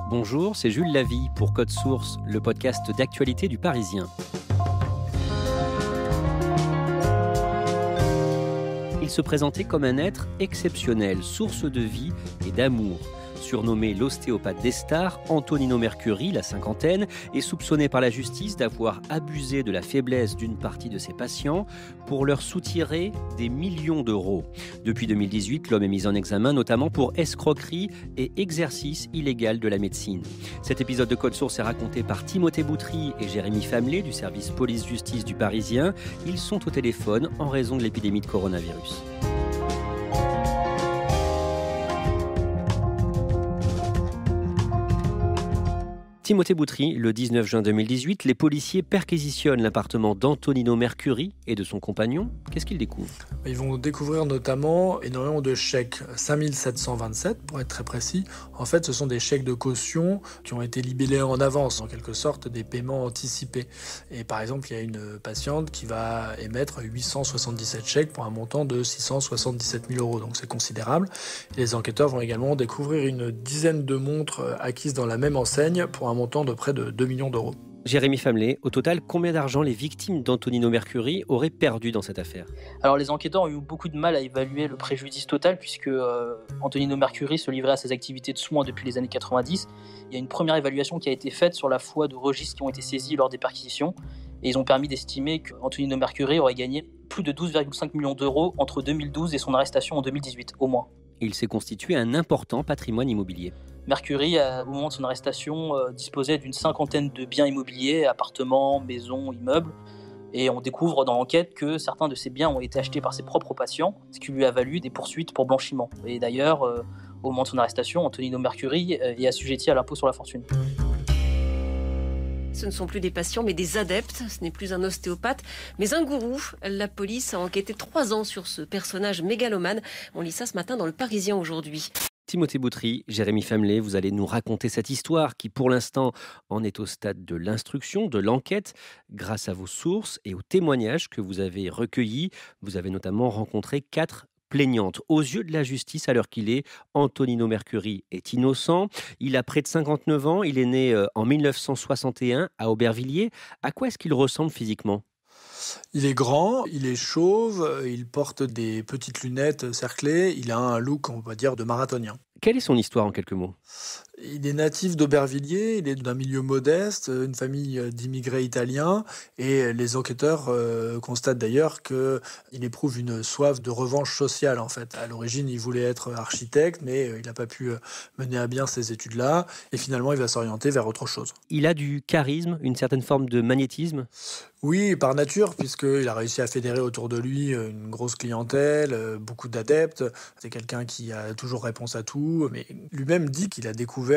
Bonjour, c'est Jules Lavie pour Code Source, le podcast d'actualité du Parisien. Il se présentait comme un être exceptionnel, source de vie et d'amour. Surnommé l'ostéopathe des stars, Antonino Mercuri, la cinquantaine, est soupçonné par la justice d'avoir abusé de la faiblesse d'une partie de ses patients pour leur soutirer des millions d'euros. Depuis 2018, l'homme est mis en examen notamment pour escroquerie et exercice illégal de la médecine. Cet épisode de Code Source est raconté par Timothée Boutry et Jérémy Famelet du service police-justice du Parisien. Ils sont au téléphone en raison de l'épidémie de coronavirus. Timothée Boutry, le 19 juin 2018, les policiers perquisitionnent l'appartement d'Antonino Mercuri et de son compagnon. Qu'est-ce qu'ils découvrent ? Ils vont découvrir notamment énormément de chèques, 5727 pour être très précis. En fait, ce sont des chèques de caution qui ont été libellés en avance, en quelque sorte des paiements anticipés. Et par exemple, il y a une patiente qui va émettre 877 chèques pour un montant de 677 000 euros, donc c'est considérable. Et les enquêteurs vont également découvrir une dizaine de montres acquises dans la même enseigne pour un montant de près de 2 millions d'euros. Jérémy Famelet, au total, combien d'argent les victimes d'Antonino Mercuri auraient perdu dans cette affaire ? Alors les enquêteurs ont eu beaucoup de mal à évaluer le préjudice total puisque Antonino Mercuri se livrait à ses activités de soins depuis les années 90. Il y a une première évaluation qui a été faite sur la foi de registres qui ont été saisis lors des perquisitions et ils ont permis d'estimer qu'Antonino Mercuri aurait gagné plus de 12,5 millions d'euros entre 2012 et son arrestation en 2018, au moins. Il s'est constitué un important patrimoine immobilier. Mercuri, au moment de son arrestation, disposait d'une cinquantaine de biens immobiliers, appartements, maisons, immeubles. Et on découvre dans l'enquête que certains de ces biens ont été achetés par ses propres patients, ce qui lui a valu des poursuites pour blanchiment. Et d'ailleurs, au moment de son arrestation, Antonino Mercuri est assujetti à l'impôt sur la fortune. Ce ne sont plus des patients, mais des adeptes. Ce n'est plus un ostéopathe, mais un gourou. La police a enquêté 3 ans sur ce personnage mégalomane. On lit ça ce matin dans Le Parisien aujourd'hui. Timothée Boutry, Jérémy Famelet, vous allez nous raconter cette histoire qui, pour l'instant, en est au stade de l'instruction, de l'enquête. Grâce à vos sources et aux témoignages que vous avez recueillis, vous avez notamment rencontré 4 plaignantes. Aux yeux de la justice, à l'heure qu'il est, Antonino Mercuri est innocent. Il a près de 59 ans. Il est né en 1961 à Aubervilliers. À quoi est-ce qu'il ressemble physiquement ? Il est grand, il est chauve, il porte des petites lunettes cerclées, il a un look, on va dire, de marathonien. Quelle est son histoire en quelques mots ? Il est natif d'Aubervilliers, il est d'un milieu modeste, une famille d'immigrés italiens, et les enquêteurs constatent d'ailleurs qu'il éprouve une soif de revanche sociale en fait. À l'origine, il voulait être architecte, mais il n'a pas pu mener à bien ces études-là, et finalement, il va s'orienter vers autre chose. Il a du charisme, une certaine forme de magnétisme ? Oui, par nature, puisqu'il a réussi à fédérer autour de lui une grosse clientèle, beaucoup d'adeptes. C'est quelqu'un qui a toujours réponse à tout, mais lui-même dit qu'il a découvert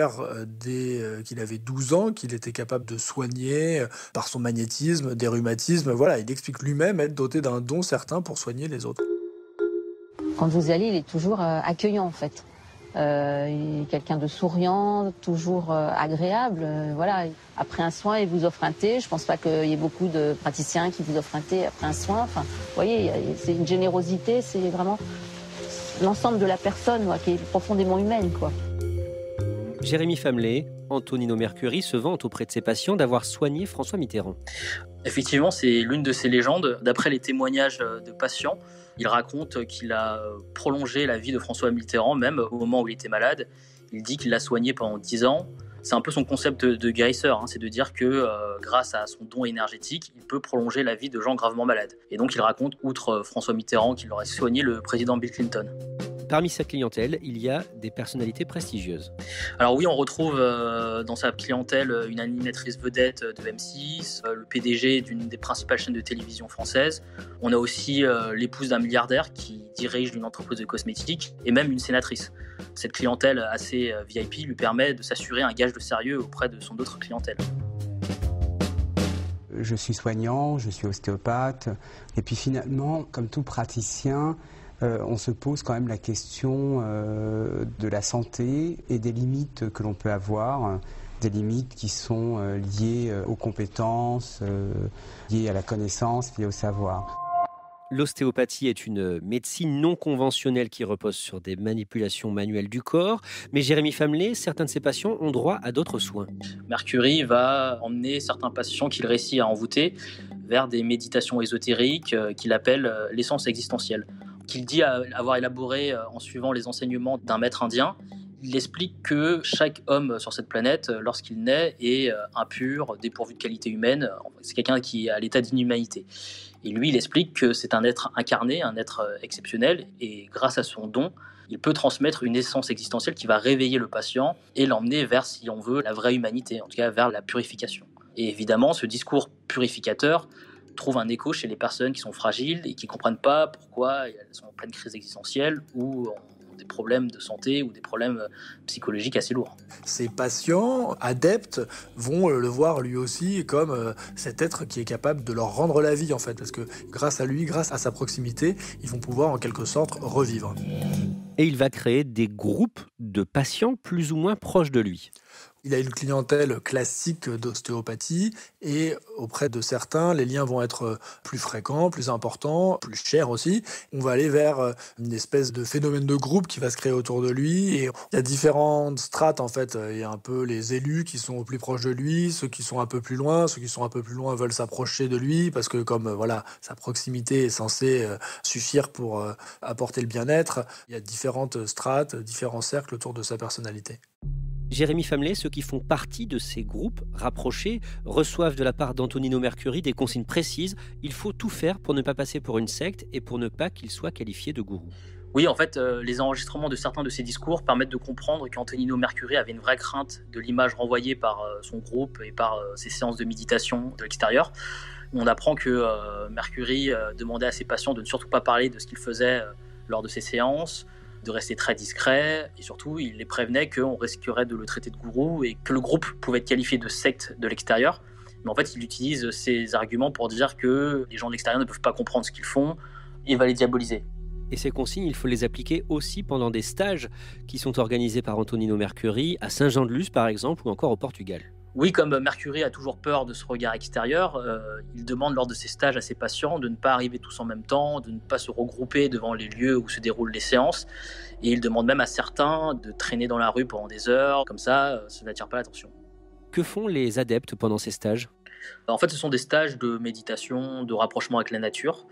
dès qu'il avait 12 ans qu'il était capable de soigner par son magnétisme des rhumatismes. Voilà, il explique lui-même être doté d'un don certain pour soigner les autres. Quand vous allez, il est toujours accueillant en fait. Il est quelqu'un de souriant, toujours agréable. Voilà. Après un soin, il vous offre un thé. Je ne pense pas qu'il y ait beaucoup de praticiens qui vous offrent un thé après un soin. Enfin, vous voyez, c'est une générosité, c'est vraiment l'ensemble de la personne qui est profondément humaine, quoi. Jérémy Famelet, Antonino Mercuri se vante auprès de ses patients d'avoir soigné François Mitterrand. Effectivement, c'est l'une de ces légendes. D'après les témoignages de patients, il raconte qu'il a prolongé la vie de François Mitterrand, même au moment où il était malade. Il dit qu'il l'a soigné pendant 10 ans. C'est un peu son concept de guérisseur, c'est de dire que grâce à son don énergétique, il peut prolonger la vie de gens gravement malades. Et donc il raconte, outre François Mitterrand, qu'il aurait soigné le président Bill Clinton. Parmi sa clientèle, il y a des personnalités prestigieuses. Alors oui, on retrouve dans sa clientèle une animatrice vedette de M6, le PDG d'une des principales chaînes de télévision françaises. On a aussi l'épouse d'un milliardaire qui dirige une entreprise de cosmétiques et même une sénatrice. Cette clientèle assez VIP lui permet de s'assurer un gage de sérieux auprès de son autre clientèle. Je suis soignant, je suis ostéopathe et puis finalement, comme tout praticien, on se pose quand même la question de la santé et des limites que l'on peut avoir, des limites qui sont liées aux compétences, liées à la connaissance, liées au savoir. L'ostéopathie est une médecine non conventionnelle qui repose sur des manipulations manuelles du corps. Mais Jérémy Famelet, certains de ses patients ont droit à d'autres soins. Mercury va emmener certains patients qu'il réussit à envoûter vers des méditations ésotériques qu'il appelle l'essence existentielle, qu'il dit avoir élaboré en suivant les enseignements d'un maître indien. Il explique que chaque homme sur cette planète, lorsqu'il naît, est impur, dépourvu de qualité humaine. C'est quelqu'un qui est à l'état d'inhumanité. Et lui, il explique que c'est un être incarné, un être exceptionnel, et grâce à son don, il peut transmettre une essence existentielle qui va réveiller le patient et l'emmener vers, si on veut, la vraie humanité, en tout cas vers la purification. Et évidemment, ce discours purificateur trouve un écho chez les personnes qui sont fragiles et qui ne comprennent pas pourquoi elles sont en pleine crise existentielle ou ont des problèmes de santé ou des problèmes psychologiques assez lourds. Ces patients adeptes vont le voir lui aussi comme cet être qui est capable de leur rendre la vie en fait, parce que grâce à lui, grâce à sa proximité, ils vont pouvoir en quelque sorte revivre. Et il va créer des groupes de patients plus ou moins proches de lui. Il a une clientèle classique d'ostéopathie et auprès de certains, les liens vont être plus fréquents, plus importants, plus chers aussi. On va aller vers une espèce de phénomène de groupe qui va se créer autour de lui et il y a différentes strates en fait. Il y a un peu les élus qui sont au plus proche de lui, ceux qui sont un peu plus loin, ceux qui sont un peu plus loin veulent s'approcher de lui parce que comme voilà, sa proximité est censée suffire pour apporter le bien-être. Il y a différentes strates, différents cercles autour de sa personnalité. Jérémy Famelet, ceux qui font partie de ces groupes rapprochés reçoivent de la part d'Antonino Mercuri des consignes précises. Il faut tout faire pour ne pas passer pour une secte et pour ne pas qu'il soit qualifié de gourou. Oui, en fait, les enregistrements de certains de ses discours permettent de comprendre qu'Antonino Mercuri avait une vraie crainte de l'image renvoyée par son groupe et par ses séances de méditation de l'extérieur. On apprend que Mercuri demandait à ses patients de ne surtout pas parler de ce qu'il faisait lors de ces séances, de rester très discret, et surtout, il les prévenait qu'on risquerait de le traiter de gourou et que le groupe pouvait être qualifié de secte de l'extérieur. Mais en fait, il utilise ces arguments pour dire que les gens de l'extérieur ne peuvent pas comprendre ce qu'ils font et va les diaboliser. Et ces consignes, il faut les appliquer aussi pendant des stages qui sont organisés par Antonino Mercuri à Saint-Jean-de-Luz, par exemple, ou encore au Portugal. Oui, comme Mercuri a toujours peur de ce regard extérieur, il demande lors de ses stages à ses patients de ne pas arriver tous en même temps, de ne pas se regrouper devant les lieux où se déroulent les séances. Et il demande même à certains de traîner dans la rue pendant des heures, comme ça n'attire pas l'attention. Que font les adeptes pendant ces stages ? En fait, ce sont des stages de méditation, de rapprochement avec la nature.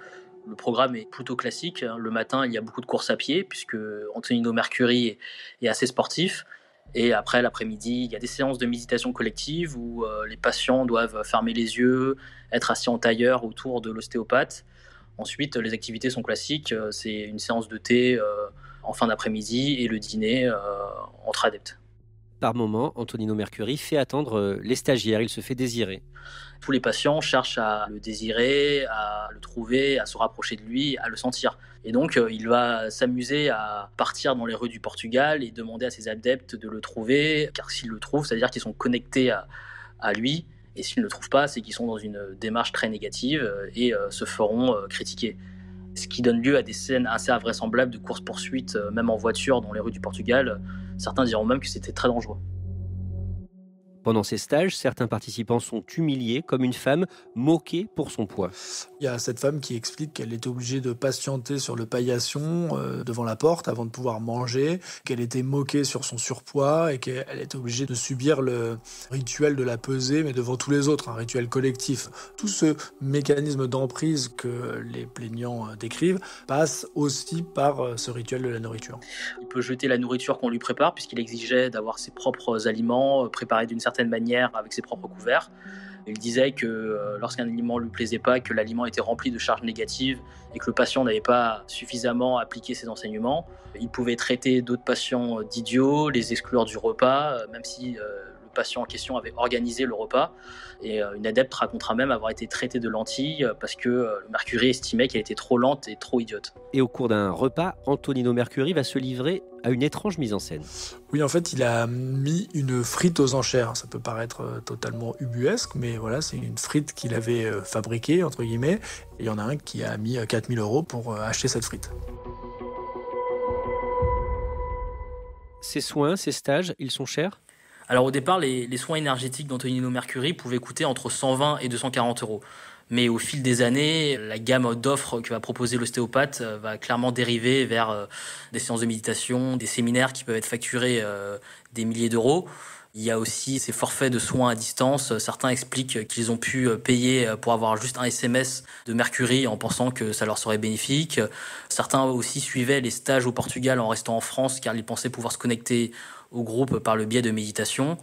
Le programme est plutôt classique. Le matin, il y a beaucoup de courses à pied, puisque Antonino Mercuri est assez sportif. Et après, l'après-midi, il y a des séances de méditation collective où les patients doivent fermer les yeux, être assis en tailleur autour de l'ostéopathe. Ensuite, les activités sont classiques. C'est une séance de thé en fin d'après-midi et le dîner entre adeptes. Par moment, Antonino Mercuri fait attendre les stagiaires, il se fait désirer. Tous les patients cherchent à le désirer, à le trouver, à se rapprocher de lui, à le sentir. Et donc, il va s'amuser à partir dans les rues du Portugal et demander à ses adeptes de le trouver, car s'ils le trouvent, ça veut dire qu'ils sont connectés à lui, et s'ils ne le trouvent pas, c'est qu'ils sont dans une démarche très négative et se feront critiquer. Ce qui donne lieu à des scènes assez invraisemblables de course-poursuite, même en voiture dans les rues du Portugal. Certains diront même que c'était très dangereux. Pendant ces stages, certains participants sont humiliés, comme une femme moquée pour son poids. Il y a cette femme qui explique qu'elle était obligée de patienter sur le paillasson devant la porte avant de pouvoir manger, qu'elle était moquée sur son surpoids et qu'elle était obligée de subir le rituel de la pesée, mais devant tous les autres, un rituel collectif. Tout ce mécanisme d'emprise que les plaignants décrivent passe aussi par ce rituel de la nourriture. Il peut jeter la nourriture qu'on lui prépare, puisqu'il exigeait d'avoir ses propres aliments préparés d'une certaine manière avec ses propres couverts. Il disait que lorsqu'un aliment ne lui plaisait pas, que l'aliment était rempli de charges négatives et que le patient n'avait pas suffisamment appliqué ses enseignements, il pouvait traiter d'autres patients d'idiots, les exclure du repas, même si le patient en question avait organisé le repas. Et une adepte racontera même avoir été traitée de lentille parce que le Mercuri estimait qu'elle était trop lente et trop idiote. Et au cours d'un repas, Antonino Mercuri va se livrer à une étrange mise en scène. Oui, en fait, il a mis une frite aux enchères. Ça peut paraître totalement ubuesque, mais voilà, c'est une frite qu'il avait fabriquée, entre guillemets. Et il y en a un qui a mis 4 000 € pour acheter cette frite. Ces soins, ces stages, ils sont chers ? Alors au départ, les soins énergétiques d'Antonino Mercuri pouvaient coûter entre 120 et 240 €. Mais au fil des années, la gamme d'offres que va proposer l'ostéopathe va clairement dériver vers des séances de méditation, des séminaires qui peuvent être facturés des milliers d'euros. Il y a aussi ces forfaits de soins à distance. Certains expliquent qu'ils ont pu payer pour avoir juste un SMS de Mercury en pensant que ça leur serait bénéfique. Certains aussi suivaient les stages au Portugal en restant en France car ils pensaient pouvoir se connecter au groupe par le biais de méditation.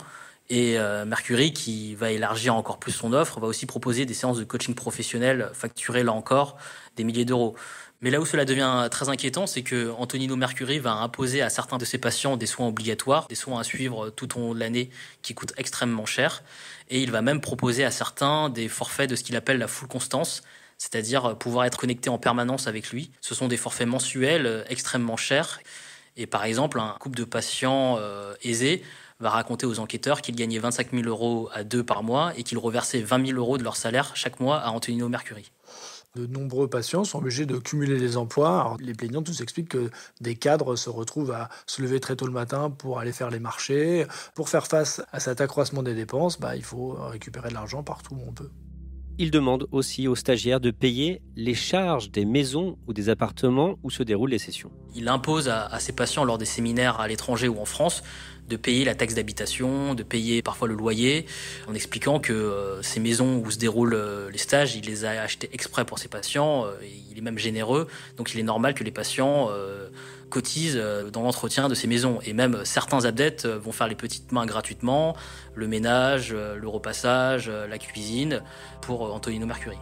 Et Mercury, qui va élargir encore plus son offre, va aussi proposer des séances de coaching professionnel facturées, là encore, des milliers d'euros. Mais là où cela devient très inquiétant, c'est que Antonino Mercury va imposer à certains de ses patients des soins obligatoires, des soins à suivre tout au long de l'année qui coûtent extrêmement cher. Et il va même proposer à certains des forfaits de ce qu'il appelle la full constance, c'est-à-dire pouvoir être connecté en permanence avec lui. Ce sont des forfaits mensuels extrêmement chers. Et par exemple, un couple de patients aisés va raconter aux enquêteurs qu'ils gagnaient 25 000 euros à deux par mois et qu'ils reversaient 20 000 euros de leur salaire chaque mois à Antonino Mercury. De nombreux patients sont obligés de cumuler les emplois. Alors, les plaignants tous expliquent que des cadres se retrouvent à se lever très tôt le matin pour aller faire les marchés. Pour faire face à cet accroissement des dépenses, il faut récupérer de l'argent partout où on peut. Il demande aussi aux stagiaires de payer les charges des maisons ou des appartements où se déroulent les sessions. Il impose à ses patients lors des séminaires à l'étranger ou en France de payer la taxe d'habitation, de payer parfois le loyer, en expliquant que ces maisons où se déroulent les stages, il les a achetées exprès pour ses patients, il est même généreux, donc il est normal que les patients cotisent dans l'entretien de ces maisons. Et même certains adeptes vont faire les petites mains gratuitement, le ménage, le repassage, la cuisine, pour Antonino Mercury.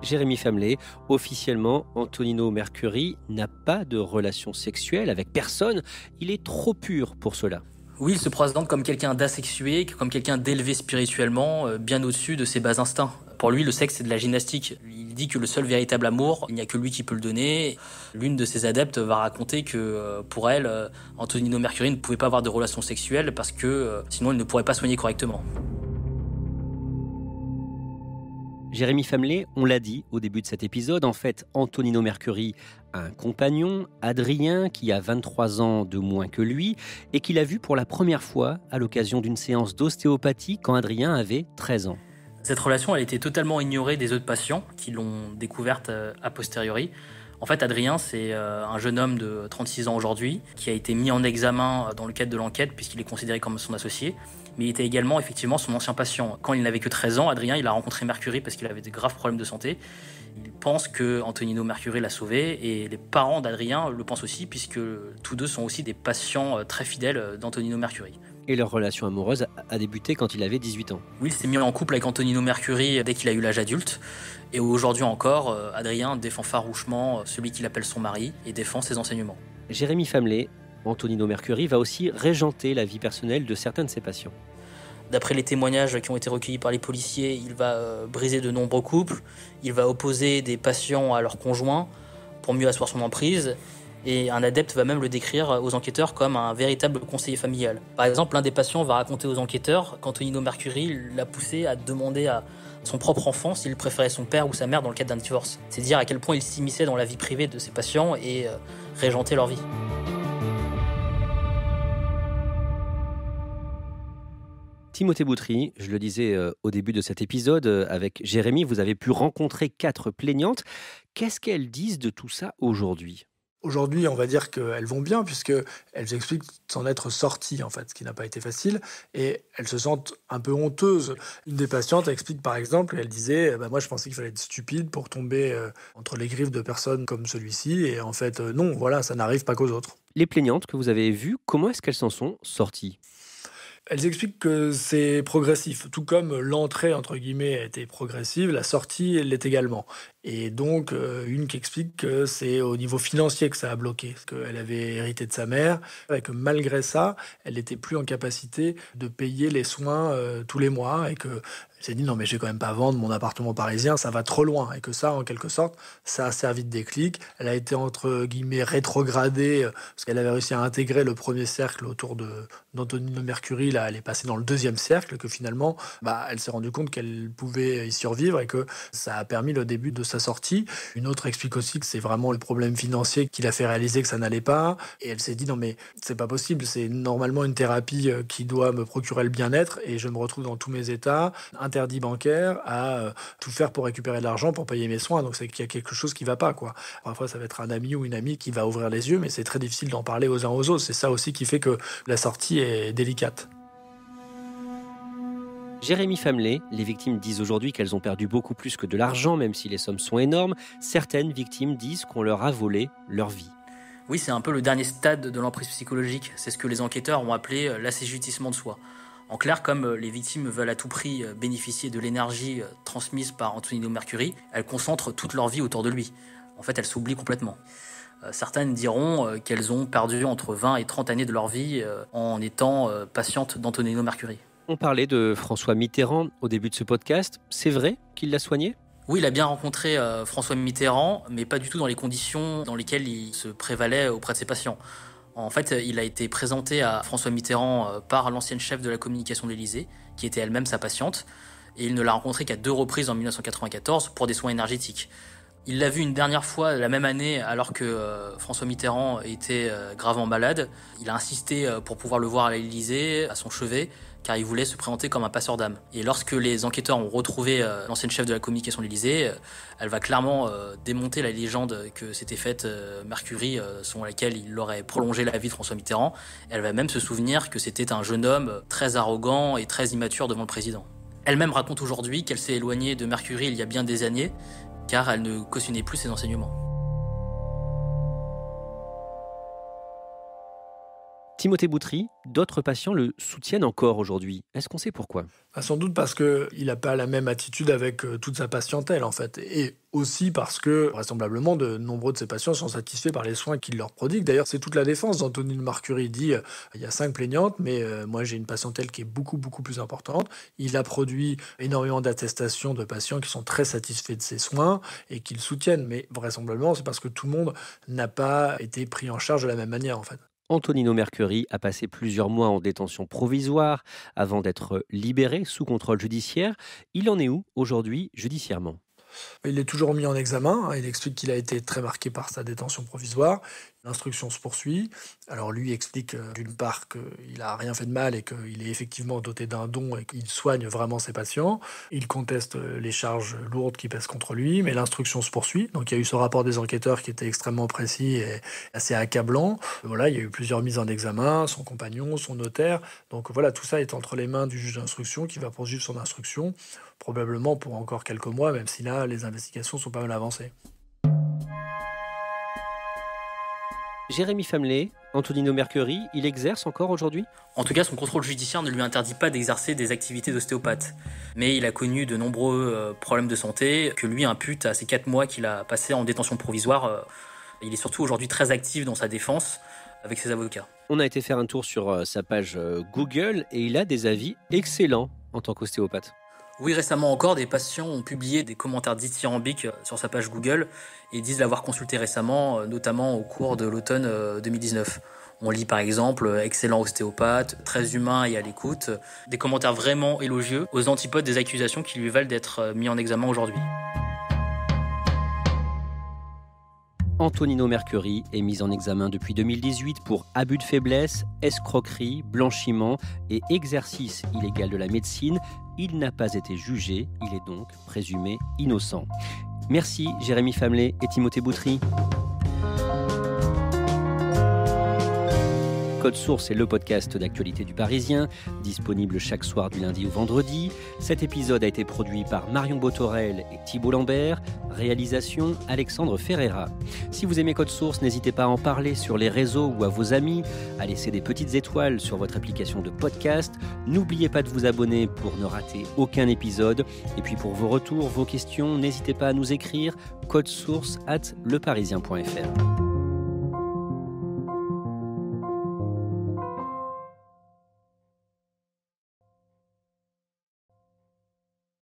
Jérémy Famelet, officiellement, Antonino Mercury n'a pas de relation sexuelle avec personne. Il est trop pur pour cela. Oui, il se présente comme quelqu'un d'asexué, comme quelqu'un d'élevé spirituellement, bien au-dessus de ses bas instincts. Pour lui, le sexe, c'est de la gymnastique. Il dit que le seul véritable amour, il n'y a que lui qui peut le donner. L'une de ses adeptes va raconter que pour elle, Antonino Mercury ne pouvait pas avoir de relation sexuelle parce que sinon il ne pourrait pas soigner correctement. Jérémy Famelet, on l'a dit au début de cet épisode, en fait, Antonino Mercury a un compagnon, Adrien, qui a 23 ans de moins que lui et qu'il a vu pour la première fois à l'occasion d'une séance d'ostéopathie quand Adrien avait 13 ans. Cette relation, elle était totalement ignorée des autres patients qui l'ont découverte a posteriori. En fait, Adrien, c'est un jeune homme de 36 ans aujourd'hui qui a été mis en examen dans le cadre de l'enquête puisqu'il est considéré comme son associé. Mais il était également effectivement son ancien patient. Quand il n'avait que 13 ans, Adrien, il a rencontré Mercury parce qu'il avait de graves problèmes de santé. Il pense que Antonino Mercury l'a sauvé et les parents d'Adrien le pensent aussi puisque tous deux sont aussi des patients très fidèles d'Antonino Mercury. Et leur relation amoureuse a débuté quand il avait 18 ans. Oui, il s'est mis en couple avec Antonino Mercury dès qu'il a eu l'âge adulte. Et aujourd'hui encore, Adrien défend farouchement celui qu'il appelle son mari et défend ses enseignements. Jérémy Famelet, Antonino Mercury va aussi régenter la vie personnelle de certains de ses patients. D'après les témoignages qui ont été recueillis par les policiers, il va briser de nombreux couples, il va opposer des patients à leurs conjoints pour mieux asseoir son emprise. Et un adepte va même le décrire aux enquêteurs comme un véritable conseiller familial. Par exemple, l'un des patients va raconter aux enquêteurs qu'Antonino Mercury l'a poussé à demander à son propre enfant s'il préférait son père ou sa mère dans le cadre d'un divorce. C'est dire à quel point il s'immisçait dans la vie privée de ses patients et régentait leur vie. Timothée Boutry, je le disais au début de cet épisode, avec Jérémy, vous avez pu rencontrer 4 plaignantes. Qu'est-ce qu'elles disent de tout ça aujourd'hui ? Aujourd'hui, on va dire qu'elles vont bien puisqu'elles expliquent s'en être sorties, en fait, ce qui n'a pas été facile. Et elles se sentent un peu honteuses. Une des patientes explique, par exemple, elle disait « Moi, je pensais qu'il fallait être stupide pour tomber entre les griffes de personnes comme celui-ci. Et en fait, non, voilà, ça n'arrive pas qu'aux autres. » Les plaignantes que vous avez vues, comment est-ce qu'elles s'en sont sorties ? Elles expliquent que c'est progressif. Tout comme l'entrée, entre guillemets, a été progressive, la sortie l'est également. Et donc, une qui explique que c'est au niveau financier que ça a bloqué, qu'elle avait hérité de sa mère, et que malgré ça, elle n'était plus en capacité de payer les soins tous les mois, et que elle s'est dit non mais je vais quand même pas vendre mon appartement parisien, ça va trop loin, et que ça, en quelque sorte, ça a servi de déclic. Elle a été entre guillemets rétrogradée parce qu'elle avait réussi à intégrer le premier cercle autour d'Antonino Mercury. Là, elle est passée dans le deuxième cercle, que finalement, elle s'est rendue compte qu'elle pouvait y survivre et que ça a permis le début de sa sa sortie. Une autre explique aussi que c'est vraiment le problème financier qui l'a fait réaliser que ça n'allait pas. Et elle s'est dit, non mais c'est pas possible, c'est normalement une thérapie qui doit me procurer le bien-être et je me retrouve dans tous mes états, interdit bancaire, à tout faire pour récupérer de l'argent pour payer mes soins. Donc c'est qu'il y a quelque chose qui va pas, quoi. Parfois ça va être un ami ou une amie qui va ouvrir les yeux, mais c'est très difficile d'en parler aux uns aux autres. C'est ça aussi qui fait que la sortie est délicate. Jérémy Famelet, les victimes disent aujourd'hui qu'elles ont perdu beaucoup plus que de l'argent, même si les sommes sont énormes. Certaines victimes disent qu'on leur a volé leur vie. Oui, c'est un peu le dernier stade de l'emprise psychologique. C'est ce que les enquêteurs ont appelé l'assujettissement de soi. En clair, comme les victimes veulent à tout prix bénéficier de l'énergie transmise par Antonino Mercuri, elles concentrent toute leur vie autour de lui. En fait, elles s'oublient complètement. Certaines diront qu'elles ont perdu entre 20 et 30 années de leur vie en étant patientes d'Antonino Mercuri. On parlait de François Mitterrand au début de ce podcast. C'est vrai qu'il l'a soigné ? Oui, il a bien rencontré François Mitterrand, mais pas du tout dans les conditions dans lesquelles il se prévalait auprès de ses patients. En fait, il a été présenté à François Mitterrand par l'ancienne chef de la communication de l'Élysée, qui était elle-même sa patiente, et il ne l'a rencontré qu'à 2 reprises en 1994 pour des soins énergétiques. Il l'a vu une dernière fois la même année alors que François Mitterrand était gravement malade. Il a insisté pour pouvoir le voir à l'Élysée, à son chevet, car il voulait se présenter comme un passeur d'âme. Et lorsque les enquêteurs ont retrouvé l'ancienne chef de la communication de l'Élysée, elle va clairement démonter la légende que s'était faite Mercuri, selon laquelle il aurait prolongé la vie de François Mitterrand. Elle va même se souvenir que c'était un jeune homme très arrogant et très immature devant le président. Elle-même raconte aujourd'hui qu'elle s'est éloignée de Mercuri il y a bien des années, car elle ne cautionnait plus ses enseignements. Timothée Boutry, d'autres patients le soutiennent encore aujourd'hui. Est-ce qu'on sait pourquoi ? Sans doute parce qu'il n'a pas la même attitude avec toute sa patientèle, en fait. Et aussi parce que, vraisemblablement, de nombreux de ses patients sont satisfaits par les soins qu'il leur prodigue. D'ailleurs, c'est toute la défense d'Antonino Mercuri. Il dit il y a 5 plaignantes, mais moi, j'ai une patientèle qui est beaucoup, beaucoup plus importante. Il a produit énormément d'attestations de patients qui sont très satisfaits de ses soins et qui le soutiennent. Mais vraisemblablement, c'est parce que tout le monde n'a pas été pris en charge de la même manière, en fait. Antonino Mercuri a passé plusieurs mois en détention provisoire avant d'être libéré sous contrôle judiciaire. Il en est où aujourd'hui judiciairement ? Il est toujours mis en examen. Il explique qu'il a été très marqué par sa détention provisoire. L'instruction se poursuit. Alors lui explique d'une part qu'il n'a rien fait de mal et qu'il est effectivement doté d'un don et qu'il soigne vraiment ses patients. Il conteste les charges lourdes qui pèsent contre lui, mais l'instruction se poursuit. Donc il y a eu ce rapport des enquêteurs qui était extrêmement précis et assez accablant. Voilà, il y a eu plusieurs mises en examen, son compagnon, son notaire. Donc voilà, tout ça est entre les mains du juge d'instruction qui va poursuivre son instruction, probablement pour encore quelques mois, même si là, les investigations sont pas mal avancées. Jérémy Famelet, Antonino Mercuri, il exerce encore aujourd'hui ? En tout cas, son contrôle judiciaire ne lui interdit pas d'exercer des activités d'ostéopathe. Mais il a connu de nombreux problèmes de santé que lui impute à ces 4 mois qu'il a passés en détention provisoire. Il est surtout aujourd'hui très actif dans sa défense avec ses avocats. On a été faire un tour sur sa page Google et il a des avis excellents en tant qu'ostéopathe. Oui, récemment encore, des patients ont publié des commentaires dithyrambiques sur sa page Google et disent l'avoir consulté récemment, notamment au cours de l'automne 2019. On lit par exemple « excellent ostéopathe, très humain et à l'écoute », des commentaires vraiment élogieux aux antipodes des accusations qui lui valent d'être mis en examen aujourd'hui. Antonino Mercuri est mis en examen depuis 2018 pour abus de faiblesse, escroquerie, blanchiment et exercice illégal de la médecine. Il n'a pas été jugé, il est donc présumé innocent. Merci Jérémy Famelet et Timothée Boutry. Code Source est le podcast d'actualité du Parisien, disponible chaque soir du lundi au vendredi. Cet épisode a été produit par Marion Botorel et Thibault Lambert. Réalisation Alexandre Ferreira. Si vous aimez Code Source, n'hésitez pas à en parler sur les réseaux ou à vos amis, à laisser des petites étoiles sur votre application de podcast. N'oubliez pas de vous abonner pour ne rater aucun épisode. Et puis pour vos retours, vos questions, n'hésitez pas à nous écrire codesource@leparisien.fr.